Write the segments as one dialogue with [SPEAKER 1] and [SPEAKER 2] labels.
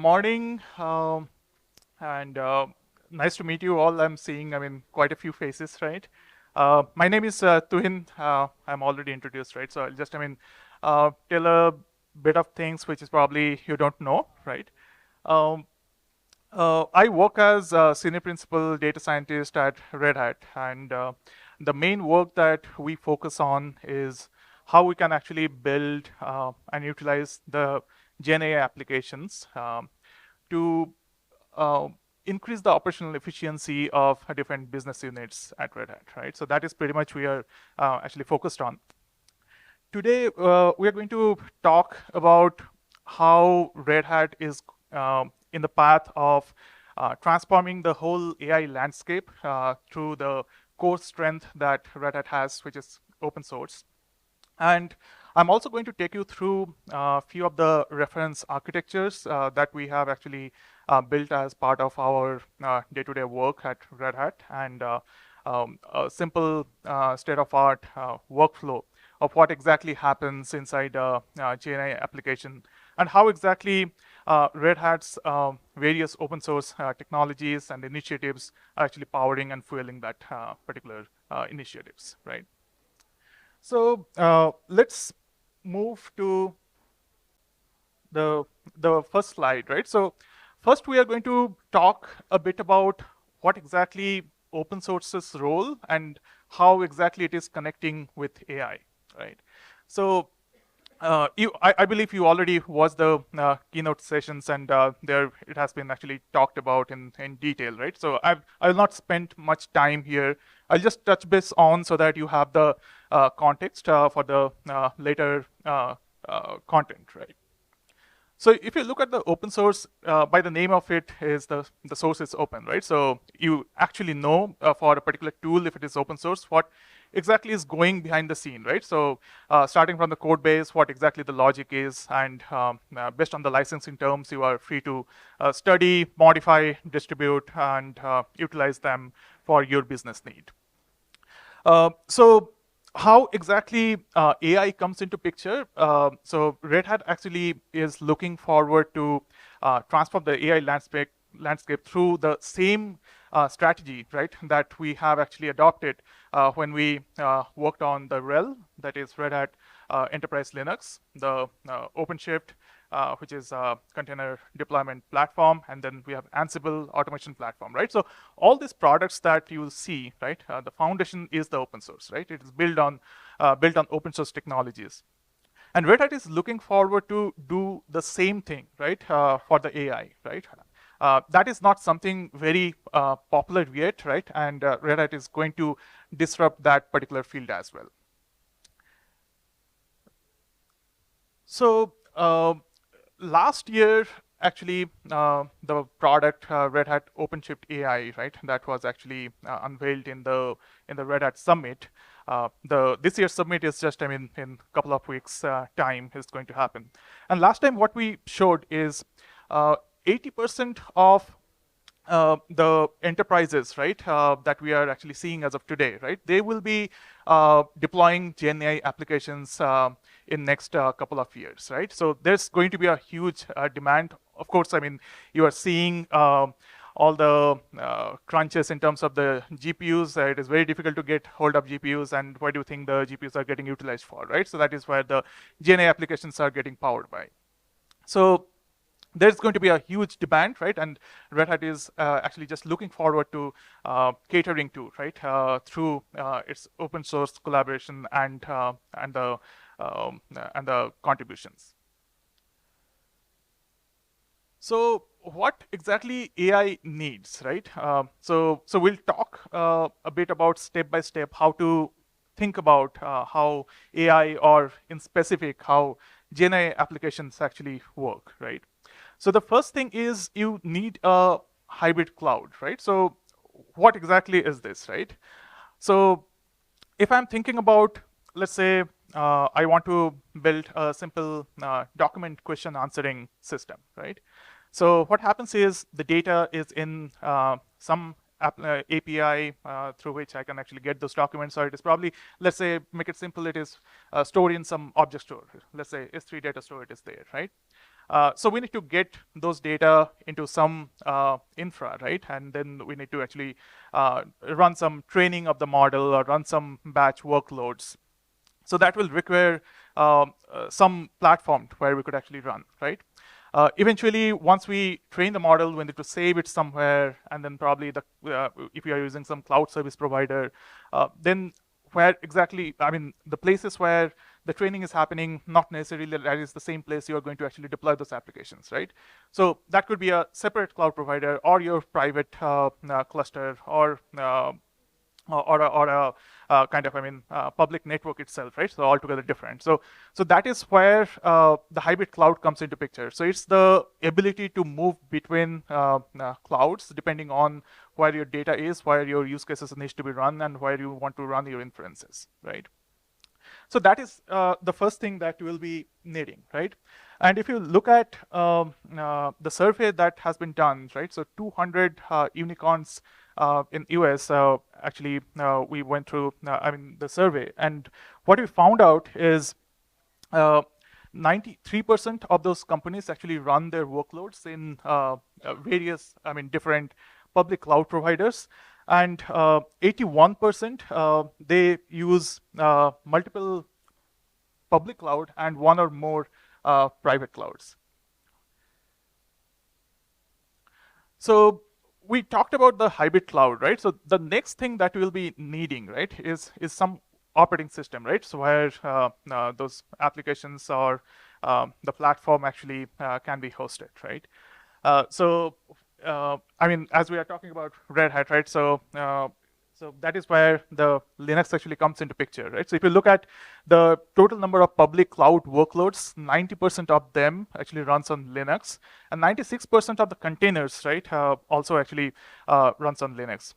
[SPEAKER 1] morning, and nice to meet you all. I'm seeing, quite a few faces, right? My name is Tuhin. I'm already introduced, right? So I'll just, tell a bit of things which is probably you don't know, right? Um, I work as a senior principal data scientist at Red Hat, and the main work that we focus on is how we can actually build and utilize the Gen AI applications to uh, increase the operational efficiency of different business units at Red Hat, right? So that is pretty much we are actually focused on. Today, we are going to talk about how Red Hat is in the path of transforming the whole AI landscape through the core strength that Red Hat has, which is open source. And I'm also going to take you through a few of the reference architectures that we have actually built as part of our day-to-day work at Red Hat, and a simple state-of-art workflow of what exactly happens inside a GenAI application, and how exactly Red Hat's various open source technologies and initiatives are actually powering and fueling that particular initiatives, right? So let's move to the first slide, right? So first we are going to talk a bit about what exactly open source's role and how exactly it is connecting with AI, right? So I believe you already watched the keynote sessions, and there it has been actually talked about in detail, right? So I'll not spend much time here. I'll just touch base on so that you have the context for the later content, right? So if you look at the open source, by the name of it is the source is open, right? So you actually know for a particular tool, if it is open source, what exactly is going behind the scene, right? So starting from the code base, what exactly the logic is, and based on the licensing terms, you are free to study, modify, distribute, and utilize them for your business need. So how exactly AI comes into picture? So Red Hat actually is looking forward to transform the AI landscape through the same strategy, right, that we have actually adopted when we worked on the RHEL, that is Red Hat Enterprise Linux, the Openshift, which is a container deployment platform, and then we have Ansible automation platform, right? So all these products that you see, right, the foundation is the open source, right? It is built on open source technologies. And Red Hat is looking forward to do the same thing, right, for the AI, right? That is not something very popular yet, right? And Red Hat is going to disrupt that particular field as well. So last year, actually, the product Red Hat OpenShift AI, right, that was actually unveiled in the Red Hat Summit. This year's summit is just, in a couple of weeks' time is going to happen. And last time, what we showed is 80% of the enterprises, right, that we are actually seeing as of today, right, they will be deploying Gen AI applications in next couple of years, right? So there's going to be a huge demand. Of course, you are seeing all the crunches in terms of the GPUs. It is very difficult to get hold of GPUs, and why do you think the GPUs are getting utilized for, right? So that is where the Gen AI applications are getting powered by. So there's going to be a huge demand, right? And Red Hat is actually just looking forward to catering to, right, through its open source collaboration and the contributions. So what exactly AI needs, right? So we'll talk a bit about step by step how to think about how AI, or in specific, how Gen AI applications actually work, right? So the first thing is you need a hybrid cloud, right? So what exactly is this, right? So if I'm thinking about, let's say, I want to build a simple document question answering system, right? So what happens is the data is in some API through which I can actually get those documents, or it is probably, let's say, make it simple, it is stored in some object store. Let's say S3 data store, it is there, right? So we need to get those data into some infra, right? And then we need to actually run some training of the model or run some batch workloads. So that will require some platform where we could actually run, right? Eventually, once we train the model, we need to save it somewhere, and then probably if you are using some cloud service provider, then where exactly, I mean, the places where the training is happening, not necessarily that is the same place you are going to actually deploy those applications, right? So that could be a separate cloud provider or your private cluster or a kind of, public network itself, right? So altogether different. So that is where the hybrid cloud comes into picture. So it's the ability to move between clouds depending on where your data is, where your use cases need to be run, and where you want to run your inferences, right? So that is the first thing that you will be needing, right? And if you look at the survey that has been done, right? So 200 unicorns in US, actually, we went through, the survey. And what we found out is 93% of those companies actually run their workloads in various, different public cloud providers. And 81%, they use multiple public cloud and one or more private clouds. So we talked about the hybrid cloud, right? So the next thing that we'll be needing, right, is some operating system, right? So where those applications or the platform actually can be hosted, right? As we are talking about Red Hat, right? So that is where the Linux actually comes into picture, right? So if you look at the total number of public cloud workloads, 90% of them actually runs on Linux, and 96% of the containers, right, also actually runs on Linux.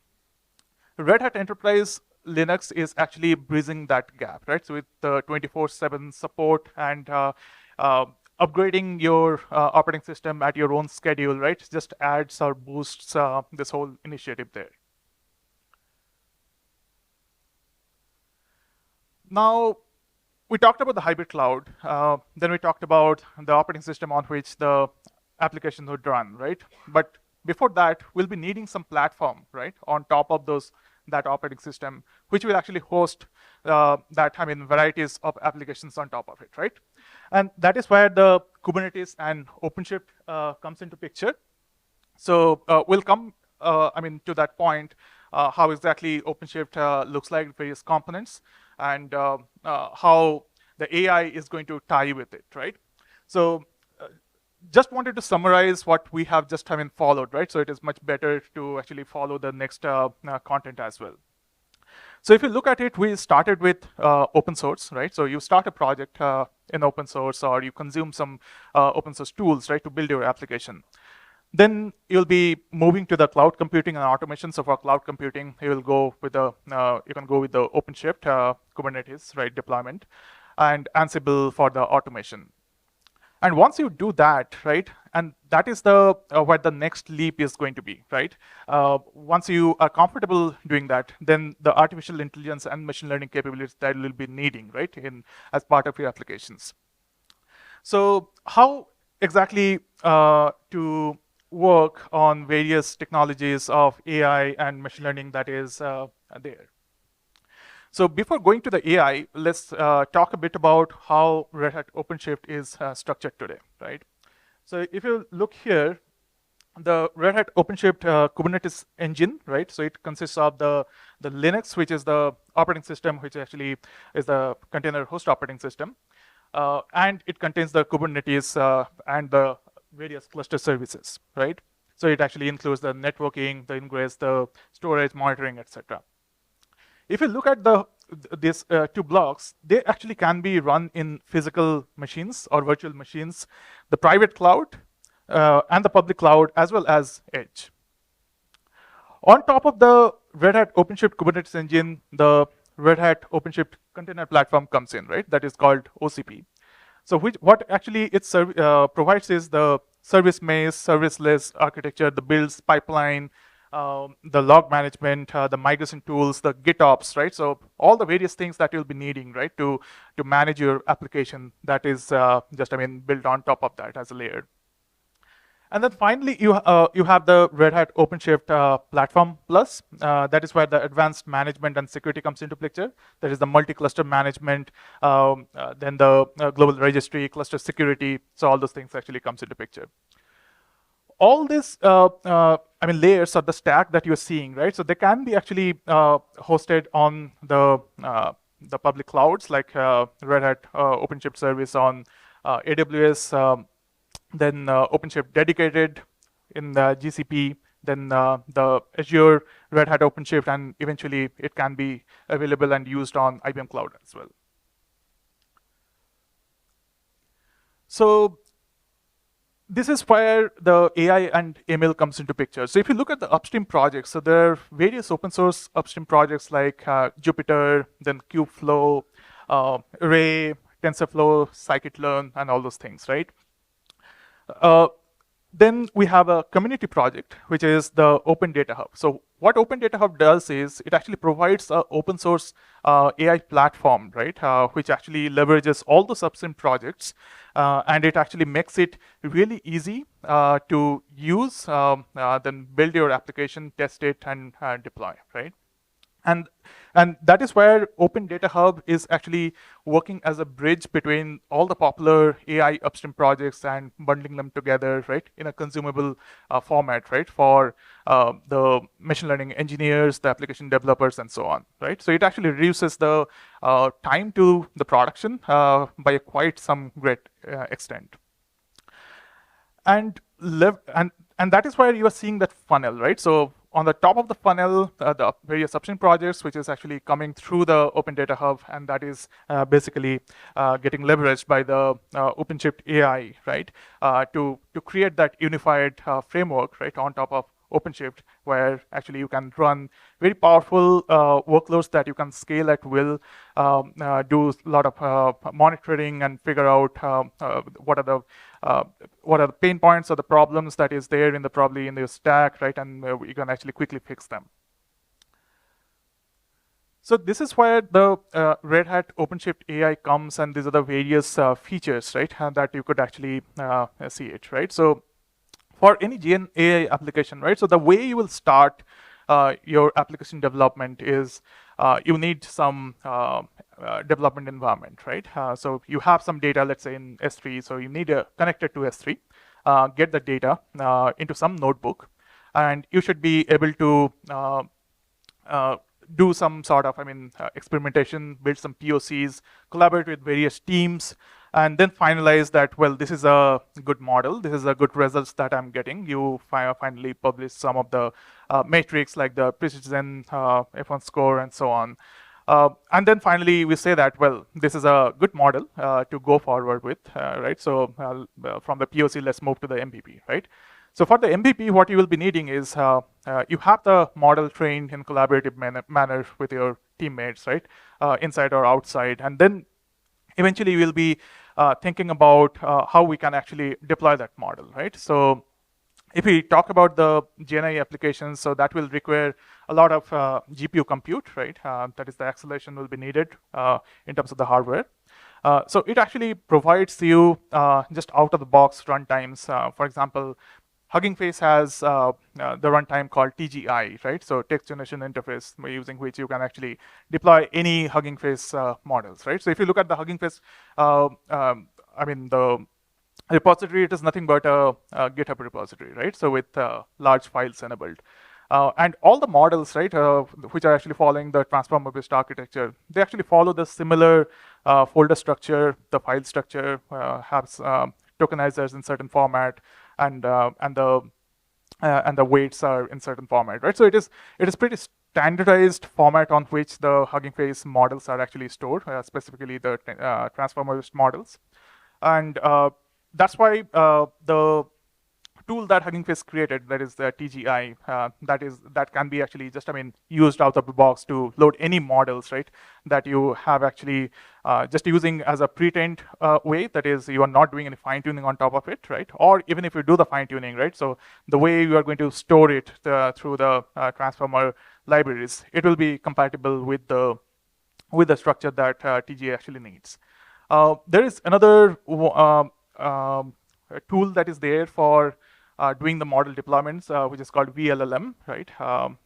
[SPEAKER 1] Red Hat Enterprise Linux is actually bridging that gap, right? So with the 24/7 support and upgrading your operating system at your own schedule, right, just adds or boosts this whole initiative there. Now, we talked about the hybrid cloud. Then we talked about the operating system on which the applications would run, right? But before that, we'll be needing some platform, right, on top of that operating system, which will actually host varieties of applications on top of it, right? And that is where the Kubernetes and Openshift comes into picture. So we'll come, to that point, how exactly Openshift looks like, various components, and how the AI is going to tie with it, right? So just wanted to summarize what we have just followed, right? So it is much better to actually follow the next content as well. So if you look at it, we started with open source, right? So you start a project in open source, or you consume some open source tools, right, to build your application. Then you'll be moving to the cloud computing and automation. So for cloud computing, you will go with you can go with the Openshift, Kubernetes, right, deployment, and Ansible for the automation. And once you do that, right, and that is the where the next leap is going to be, right? Once you are comfortable doing that, then the artificial intelligence and machine learning capabilities that you'll be needing, right, as part of your applications. So how exactly to work on various technologies of AI and machine learning that is there. So before going to the AI, let's talk a bit about how Red Hat OpenShift is structured today, right? So if you look here, the Red Hat OpenShift Kubernetes engine, right? So it consists of the Linux, which is the operating system, which actually is the container host operating system. And it contains the Kubernetes and the various cluster services, right? So it actually includes the networking, the ingress, the storage, monitoring, etc. If you look at these two blocks, they actually can be run in physical machines or virtual machines, the private cloud and the public cloud, as well as edge. On top of the Red Hat OpenShift Kubernetes engine, the Red Hat OpenShift container platform comes in, right? That is called OCP. So what actually it provides is the service mesh, serviceless architecture, the builds, pipeline, the log management, the migration tools, the GitOps, right? So all the various things that you'll be needing, right, to manage your application that is just, built on top of that as a layer. And then finally, you have the Red Hat OpenShift Platform Plus. That is where the advanced management and security comes into picture. There is the multi-cluster management, then the global registry, cluster security. So all those things actually comes into picture. All this, layers or the stack that you're seeing, right? So they can be actually hosted on the public clouds, like Red Hat OpenShift service on AWS. Then OpenShift dedicated in the GCP, then the Azure Red Hat OpenShift, and eventually it can be available and used on IBM Cloud as well. So this is where the AI and ML comes into picture. So if you look at the upstream projects, so there are various open source upstream projects like Jupyter, then Kubeflow, Ray, TensorFlow, Scikit-learn, and all those things, right? Then we have a community project, which is the Open Data Hub. So what Open Data Hub does is it actually provides an open source AI platform, right, which actually leverages all those upstream projects, and it actually makes it really easy to use, then build your application, test it, and deploy, right? And that is where Open Data Hub is actually working as a bridge between all the popular AI upstream projects and bundling them together, right, in a consumable format, right, for the machine learning engineers, the application developers, and so on, right? So it actually reduces the time to the production by quite some great extent. And that is where you are seeing that funnel, right? So on the top of the funnel, the various upstream projects, which is actually coming through the Open Data Hub, and that is basically getting leveraged by the Openshift AI, right, to create that unified framework, right, on top of OpenShift, where actually you can run very powerful workloads that you can scale at will, do a lot of monitoring, and figure out what are the pain points or the problems that is there probably in the stack, right? And you can actually quickly fix them. So this is where the Red Hat OpenShift AI comes, and these are the various features, right, that you could actually see it, right? So for any Gen AI application, right? So the way you will start your application development is you need some development environment, right? So you have some data, let's say in S3, so you need to connect it to S3, get the data into some notebook, and you should be able to do some sort of, experimentation, build some POCs, collaborate with various teams, and then finalize that, well, this is a good model, this is a good results that I'm getting. You finally publish some of the metrics like the precision, F1 score, and so on. And then finally, we say that, well, this is a good model to go forward with, right? So from the POC, let's move to the MVP, right? So for the MVP, what you will be needing is you have the model trained in collaborative manner with your teammates, right, inside or outside, and then eventually we'll be thinking about how we can actually deploy that model, right? So if we talk about the GenAI applications, so that will require a lot of GPU compute, right? That is, the acceleration will be needed in terms of the hardware. So it actually provides you just out-of-the-box runtimes. For example, Hugging Face has the runtime called TGI, right? So text generation interface, using which you can actually deploy any Hugging Face models, right? So if you look at the Hugging Face, the repository, it is nothing but a GitHub repository, right? So with large files enabled. And all the models, right, which are actually following the transformer-based architecture, they actually follow the similar folder structure. The file structure has tokenizers in certain format, and the weights are in certain format, right? So it is pretty standardized format on which the Hugging Face models are actually stored, specifically the transformer-based models, and that's why the tool that Hugging Face created, that is the TGI, that can be actually just used out of the box to load any models, right? That you have actually just using as a pre-trained way. That is, you are not doing any fine tuning on top of it, right? Or even if you do the fine tuning, right? So the way you are going to store it through the transformer libraries, it will be compatible with the structure that TGA actually needs. There is another tool that is there for doing the model deployments, which is called VLLM, right?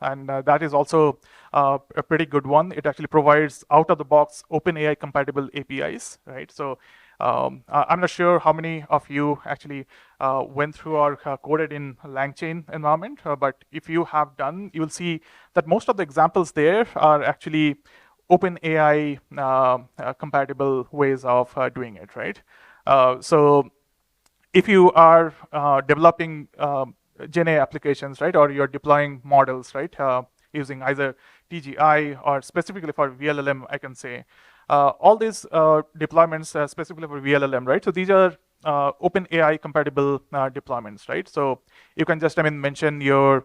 [SPEAKER 1] And that is also a pretty good one. It actually provides out-of-the-box OpenAI compatible APIs, right? So I'm not sure how many of you actually went through or coded in LangChain environment, but if you have done, you will see that most of the examples there are actually OpenAI compatible ways of doing it, right? So if you are developing GenAI applications, right, or you're deploying models, right, using either TGI or specifically for VLLM, I can say, all these deployments specifically for VLLM, right? So these are OpenAI compatible deployments, right? So you can just mention your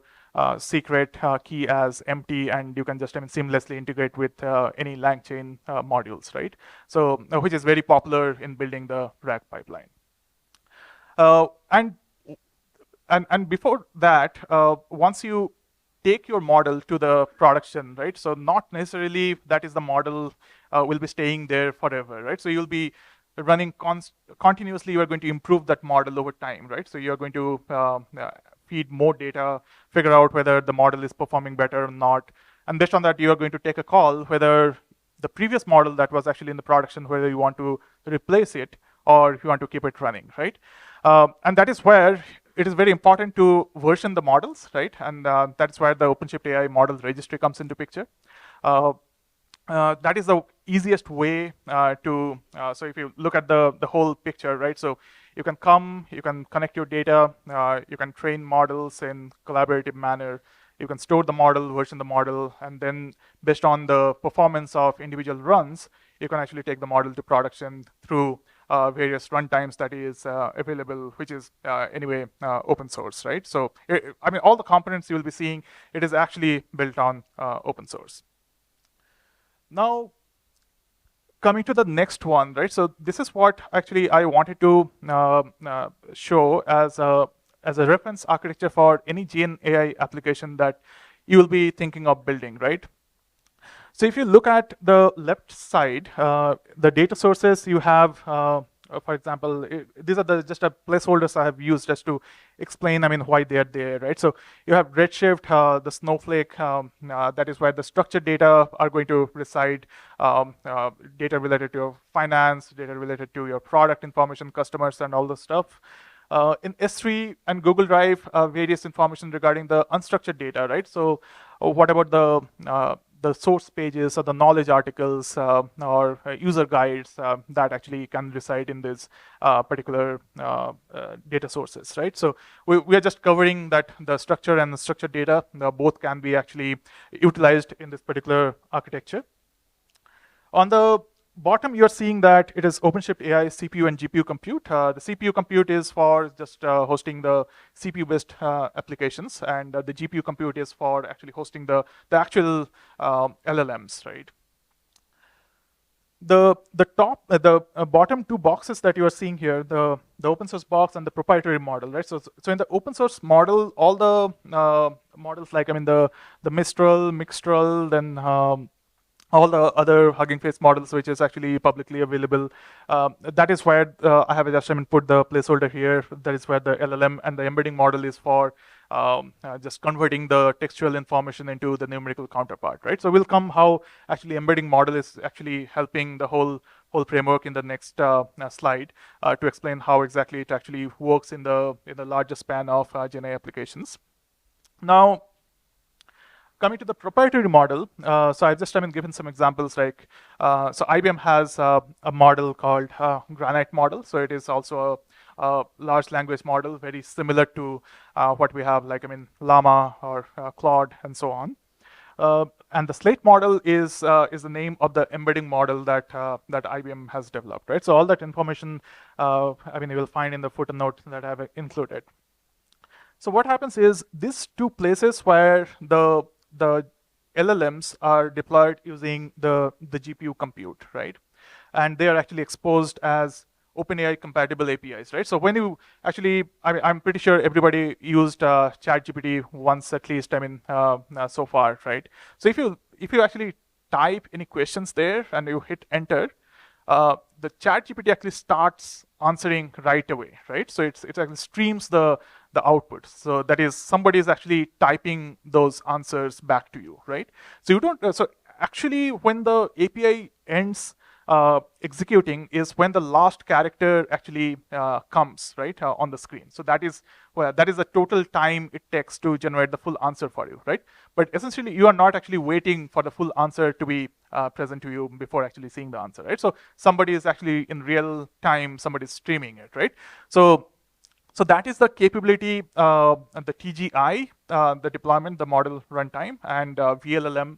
[SPEAKER 1] secret key as empty, and you can just seamlessly integrate with any LangChain modules, right? So which is very popular in building the RAG pipeline. And before that, once you take your model to the production, right? So not necessarily that is the model will be staying there forever, right? So you'll be running continuously. You are going to improve that model over time, right? So you're going to feed more data, figure out whether the model is performing better or not, and based on that, you are going to take a call whether the previous model that was actually in the production, whether you want to replace it or if you want to keep it running, right? And that is where it is very important to version the models, right? And that's where the Openshift AI model registry comes into picture. That is the easiest way to, so if you look at the whole picture, right? So you can connect your data, you can train models in collaborative manner, you can store the model, version the model, and then based on the performance of individual runs, you can actually take the model to production through various runtimes that is available, which is anyway open source, right? So all the components you will be seeing, it is actually built on open source. Now, coming to the next one, right? So this is what actually I wanted to show as a reference architecture for any Gen AI application that you will be thinking of building, right? So if you look at the left side, the data sources you have, for example, these are just a placeholders I have used just to explain, why they are there, right? So you have Redshift, the Snowflake, that is where the structured data are going to reside, data related to your finance, data related to your product information, customers, and all the stuff. In S3 and Google Drive, various information regarding the unstructured data, right? So what about the source pages or the knowledge articles or user guides that actually can reside in this particular data sources, right? So we are just covering that the structure and the structured data, both can be actually utilized in this particular architecture. On the bottom, you're seeing that it is OpenShift AI CPU and GPU compute. The CPU compute is for just hosting the CPU-based applications, and the GPU compute is for actually hosting the actual LLMs, right? The bottom two boxes that you are seeing here, the open source box and the proprietary model, right? So in the open source model, all the models like the Mistral, Mixtral, then all the other Hugging Face models, which is actually publicly available. That is where I have just put the placeholder here. That is where the LLM and the embedding model is for just converting the textual information into the numerical counterpart, right? So we'll come how actually embedding model is actually helping the whole framework in the next slide to explain how exactly it actually works in the larger span of Gen AI applications. Now, coming to the proprietary model, so I've just given some examples like, so IBM has a model called Granite model. So it is also a large language model, very similar to what we have like, Llama or Claude and so on. And the Slate model is the name of the embedding model that IBM has developed, right? So all that information, you will find in the footnote that I have included. So what happens is these two places where the LLMs are deployed using the GPU compute, right? And they are actually exposed as OpenAI compatible APIs, right? So when you actually, I'm pretty sure everybody used ChatGPT once at least. I mean, so far, right? So if you actually type any questions there and you hit enter, the ChatGPT actually starts answering right away, right? So it actually streams the output. So that is somebody is actually typing those answers back to you, right? So you don't. So actually, when the API ends executing is when the last character actually comes, right, on the screen. So that is the total time it takes to generate the full answer for you, right? But essentially, you are not actually waiting for the full answer to be present to you before actually seeing the answer, right? So somebody is actually in real time, somebody is streaming it, right? So that is the capability, the TGI, the deployment, the model runtime, and VLLM.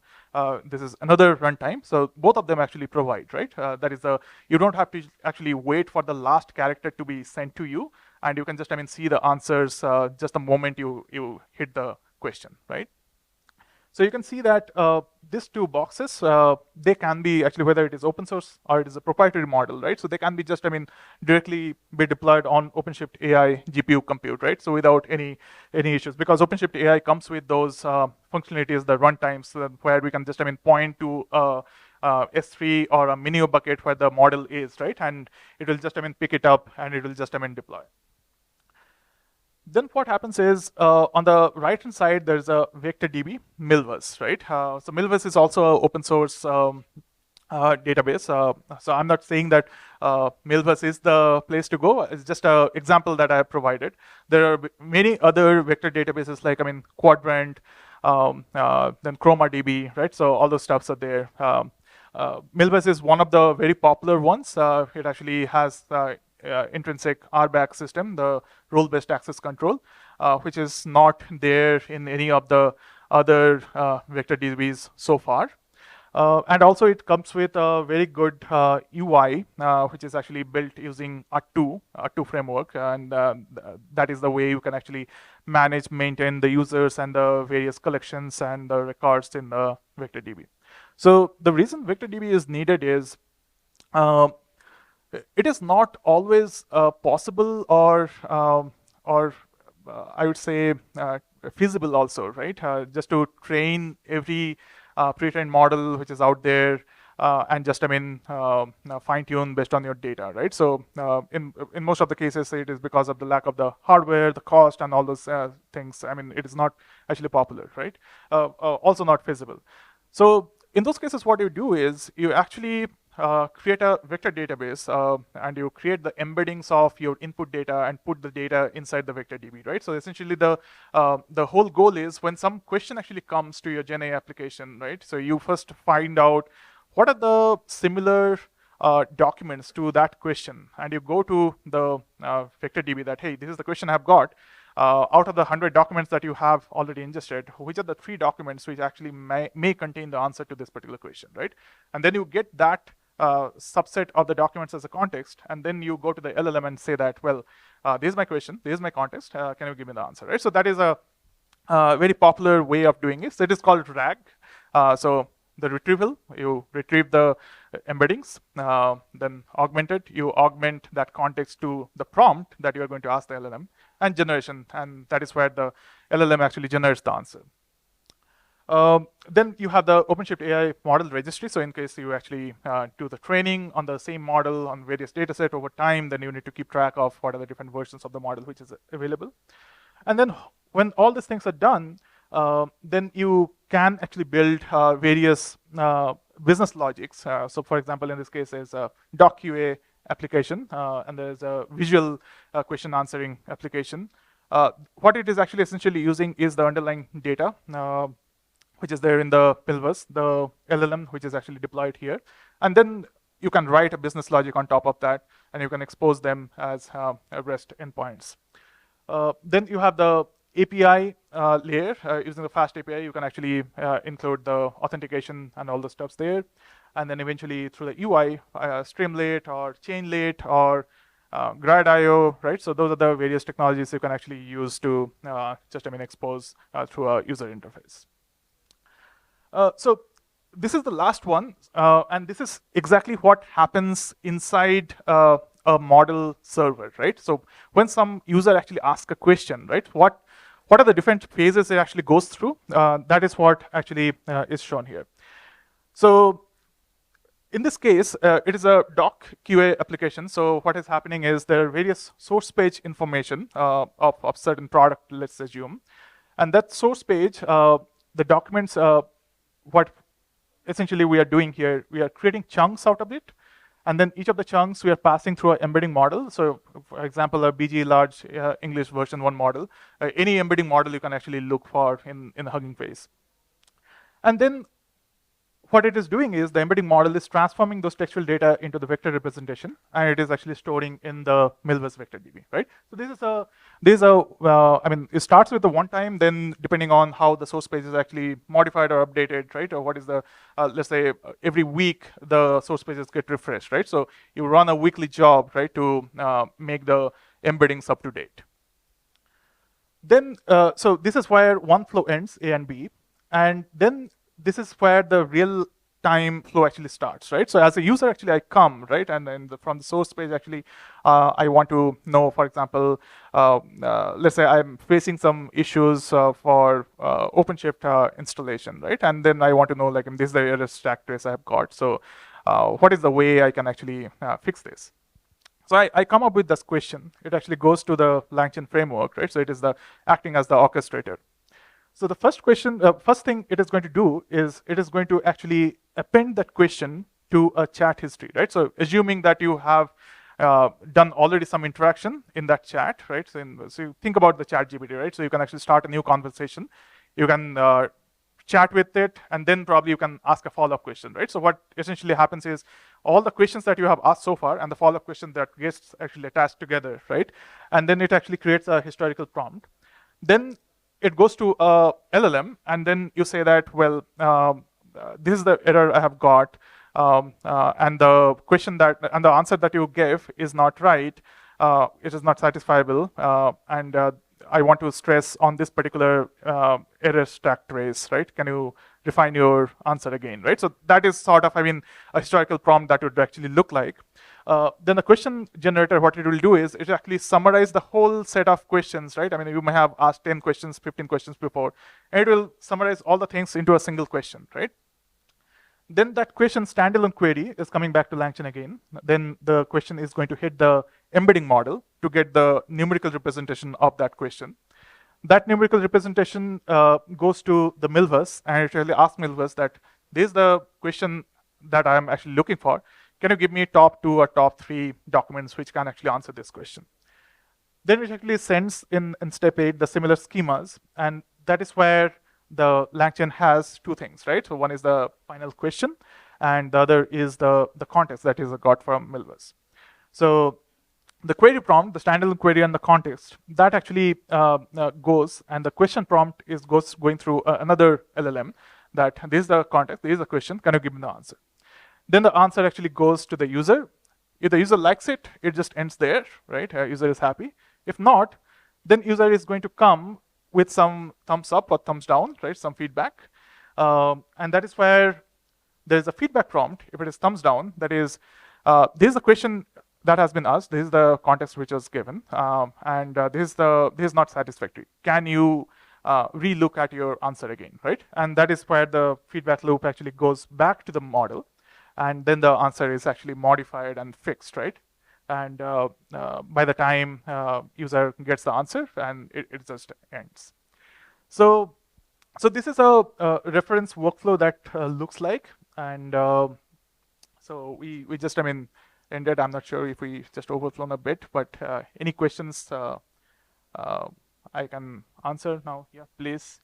[SPEAKER 1] This is another runtime. So both of them actually provide, right? That is you don't have to actually wait for the last character to be sent to you, and you can just see the answers just the moment you hit the question, right? So you can see that these two boxes, they can be actually, whether it is open source or it is a proprietary model, right? So they can be just, directly be deployed on Openshift AI GPU compute, right? So without any issues, because Openshift AI comes with those functionalities, the runtimes, where we can just, point to S3 or a Minio bucket where the model is, right? And it will just, pick it up and it will just, deploy. Then what happens is on the right-hand side, there's a VectorDB Milvus, right? So Milvus is also an open source database. So I'm not saying that Milvus is the place to go. It's just an example that I have provided. There are many other vector databases like, Quadrant, then ChromaDB, right? So all those stuffs are there. Milvus is one of the very popular ones. It actually has intrinsic RBAC system, the role-based access control, which is not there in any of the other vector DBs so far. And also it comes with a very good UI, which is actually built using a 2 framework. And that is the way you can actually manage, maintain the users and the various collections and the records in the vector DB. So the reason vector DB is needed is it is not always possible or I would say feasible also, right? Just to train every pre-trained model which is out there and just fine-tune based on your data, right? So in most of the cases, it is because of the lack of the hardware, the cost, and all those things. It is not actually popular, right? Also not feasible. So in those cases, what you do is you actually create a vector database and you create the embeddings of your input data and put the data inside the vector DB, right? So essentially the whole goal is when some question actually comes to your GenAI application, right? So you first find out what are the similar documents to that question, and you go to the vector DB that, hey, this is the question I've got. Out of the 100 documents that you have already ingested, which are the 3 documents which actually may contain the answer to this particular question, right? And then you get that subset of the documents as a context, and then you go to the LLM and say that, well, this is my question, this is my context, can you give me the answer, right? So that is a very popular way of doing it. So it is called RAG. So the retrieval, you retrieve the embeddings, then augmented, you augment that context to the prompt that you are going to ask the LLM, and generation, and that is where the LLM actually generates the answer. Then you have the Openshift AI model registry. So in case you actually do the training on the same model on various data set over time, then you need to keep track of what are the different versions of the model which is available. And then when all these things are done, then you can actually build various business logics. So for example, in this case, there's a doc QA application, and there's a visual question answering application. What it is actually essentially using is the underlying data, which is there in the Milvus, the LLM, which is actually deployed here. And then you can write a business logic on top of that, and you can expose them as REST endpoints. Then you have the API layer. Using the fast API, you can actually include the authentication and all the stuffs there. And then eventually through the UI, Streamlit or Chainlit or Grad.io, right? So those are the various technologies you can actually use to expose through a user interface. So this is the last one, and this is exactly what happens inside a model server, right? So when some user actually asks a question, right, what are the different phases it actually goes through? That is what actually is shown here. So in this case, it is a doc QA application. So what is happening is there are various source page information of certain product, let's assume. And that source page, the documents, what essentially we are doing here, we are creating chunks out of it. And then each of the chunks we are passing through an embedding model. So for example, a BG large English version 1 model, any embedding model you can actually look for in Hugging Face. And then what it is doing is the embedding model is transforming those textual data into the vector representation, and it is actually storing in the Milvus vector DB, right? So it starts with the one time, then depending on how the source page is actually modified or updated, right? Or what is the, let's say every week the source pages get refreshed, right? So you run a weekly job, right, to make the embeddings up to date. Then, so this is where one flow ends, A and B, and then this is where the real time flow actually starts, right? So as a user, actually, I come, right? And then from the source page, actually, I want to know, for example, let's say I'm facing some issues for Openshift installation, right? And then I want to know, like, this is the error stack trace I have got. So what is the way I can actually fix this? So I come up with this question. It actually goes to the LangChain framework, right? So it is the acting as the orchestrator. So the first question, first thing it is going to do is it is going to actually append that question to a chat history, right? So assuming that you have done already some interaction in that chat, right? So you think about the chat GPT, right? So you can actually start a new conversation. You can chat with it, and then probably you can ask a follow-up question, right? So what essentially happens is all the questions that you have asked so far and the follow-up question that gets actually attached together, right? And then it actually creates a historical prompt. Then it goes to a LLM, and then you say that, well, this is the error I have got, and the question that, and the answer that you gave is not right. It is not satisfiable, and I want to stress on this particular error stack trace, right? Can you refine your answer again, right? So that is sort of, a historical prompt that would actually look like. Then the question generator, what it will do is it actually summarize the whole set of questions, right? You may have asked 10 questions, 15 questions before, and it will summarize all the things into a single question, right? Then that question standalone query is coming back to LangChain again. Then the question is going to hit the embedding model to get the numerical representation of that question. That numerical representation goes to the Milvus, and it really asks Milvus that this is the question that I'm actually looking for. Can you give me top 2 or top 3 documents which can actually answer this question? Then it actually sends in step 8 the similar schemas, and that is where the LangChain has 2 things, right? So one is the final question, and the other is the context that is got from Milvus. So the query prompt, the standalone query and the context, that actually goes, and the question prompt is going through another LLM, that this is the context, this is the question, can you give me the answer? Then the answer actually goes to the user. If the user likes it, it just ends there, right? User is happy. If not, then user is going to come with some thumbs up or thumbs down, right? Some feedback. And that is where there is a feedback prompt. If it is thumbs down, that is, this is the question that has been asked. This is the context which was given, and this is not satisfactory. Can you re-look at your answer again, right? And that is where the feedback loop actually goes back to the model, and then the answer is actually modified and fixed, right? And by the time user gets the answer, and it just ends. So this is a reference workflow that looks like, and so we just ended. I'm not sure if we just overflown a bit, but any questions I can answer now? Yeah, please.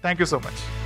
[SPEAKER 1] Thank you so much.